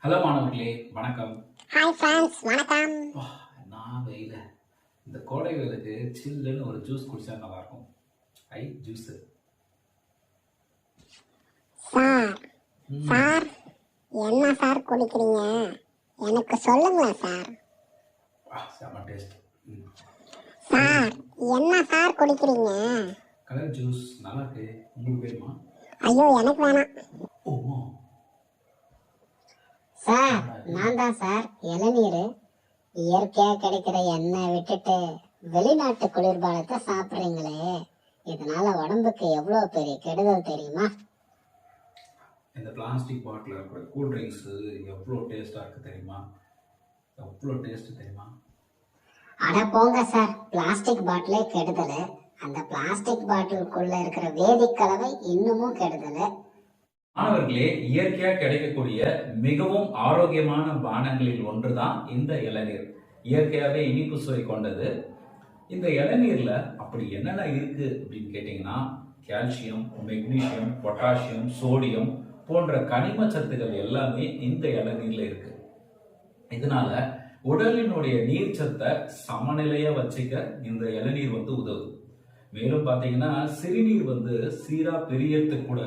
Hello மாணவர்களே, வணக்கம். Hi friends, வணக்கம். நான் வெயில இந்த கோடை வெயிலுக்கு சில்லுன்னு ஒரு ஜூஸ் குடிச்சா நல்லா இருக்கும். ஜூஸ். சார் சார் என்ன சார் குடிக்கிறீங்க? எனக்கு சொல்லுங்களேன் சார். செம டேஸ்ட். சார் என்ன சார் குடிக்கிறீங்க? கலர் ஜூஸ் நல்லா இருக்கு. உங்களுக்கு வேணுமா? ஐயோ, எனக்கு வேணாம். ஓ சார், நான் தான் சார் இளநீர். இயற்கையா கிடைக்கிற எண்ணெய் விட்டுட்டு வெளிநாட்டு குளிர்பானத்தை சாப்பிட்றீங்களே, இதனால உடம்புக்கு எவ்வளவு பெரிய கெடுதல் தெரியுமா? இந்த பிளாஸ்டிக் பாட்டில் இருக்கிற கூல் ட்ரிங்க்ஸ் எவ்வளோ டேஸ்டாக இருக்குது தெரியுமா? எவ்வளோ டேஸ்ட் தெரியுமா? அட போங்க சார், பிளாஸ்டிக் பாட்டிலே கெடுதல். அந்த பிளாஸ்டிக் பாட்டிலுக்குள்ள இருக்கிற வேதிக்கலவை இன்னமும் கெடுதல். மாணவர்களே, இயற்கையா கிடைக்கக்கூடிய மிகவும் ஆரோக்கியமான பானங்களில் ஒன்றுதான் இந்த இளநீர். இயற்கையாவே இனிப்பு சுவை கொண்டது. இந்த இளநீர்ல அப்படி என்னென்ன இருக்கு அப்படின்னு கேட்டீங்கன்னா, கால்சியம், மெக்னீசியம், பொட்டாசியம், சோடியம் போன்ற கனிம சத்துக்கள் எல்லாமே இந்த இளநீர்ல இருக்கு. இதனால உடலினுடைய நீர் சத்தை சமநிலையா வச்சுக்க இந்த இளநீர் உதவுது. மேலும் பாத்தீங்கன்னா, சிறுநீர் சீரா பிரியறதுக்கு கூட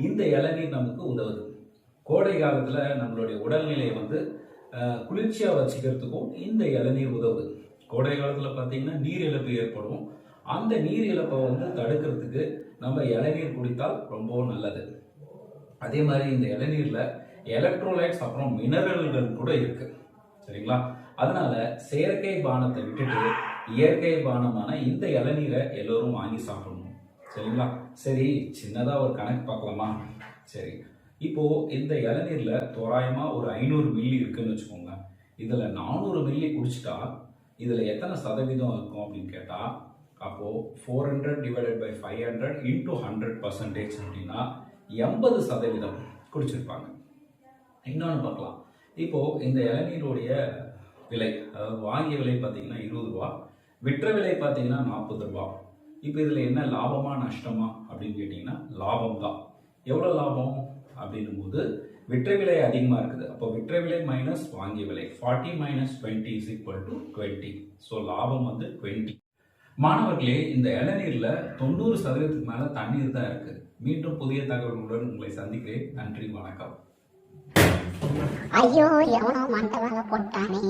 இந்த இளநீர் நமக்கு உதவுது. கோடை காலத்துல நம்மளுடைய உடல்நிலையை குளிர்ச்சியா வச்சுக்கிறதுக்கும் இந்த இளநீர் உதவுது. கோடை காலத்துல பாத்தீங்கன்னா நீர் இழப்பு ஏற்படும். அந்த நீர் இழப்பை தடுக்கிறதுக்கு நம்ம இளநீர் குடித்தால் ரொம்ப நல்லது. அதே மாதிரி இந்த இளநீர்ல எலக்ட்ரோலைட்ஸ் அப்புறம் மினரல்கள் கூட இருக்கு. சரிங்களா? அதனால செயற்கை பானத்தை விட்டுட்டு இயற்கை பானமான இந்த இளநீரை எல்லோரும் வாங்கி சாப்பிடணும். சரிங்களா? சரி, சின்னதா ஒரு கணக்கு பார்க்கலாமா? சரி, இப்போ இந்த இளநீர்ல தோராயமா ஒரு 500 மில்லி இருக்குன்னு வச்சுக்கோங்க. இதுல 400 மில்லி குடிச்சிட்டா இதுல எத்தனை சதவீதம் இருக்கும் அப்படின்னு கேட்டா, அப்போ 400 டிவைடட் பை 500 இன்டூ 100% அப்படின்னா 80% குடிச்சிருப்பாங்க. இன்னொன்று பார்க்கலாம். இப்போ இந்த இளநீருடைய விலை, அதாவது வாங்கிய விலை பார்த்தீங்கன்னா 20 ரூபா, விற்ற விலை பார்த்தீங்கன்னா 40 ரூபா. இப்போ இதில் என்ன லாபமா நஷ்டமா அப்படின்னு கேட்டிங்கன்னா லாபம் தான். எவ்வளோ லாபம் அப்படின்னும் போது விற்ற விலை அதிகமாக இருக்குது. அப்போ விற்ற விலை மைனஸ் வாங்கிய விலை 40 minus 20 is equal to 20. So லாபம் 20. மாணவர்களே, இந்த இளநீரில் 90% மேலே தண்ணீர் தான் இருக்கு. மீண்டும் புதிய தகவல்களுடன் உங்களை சந்திக்கிறேன். நன்றி, வணக்கம். ஐயோ, எவனோ மண்டை போட்டானே.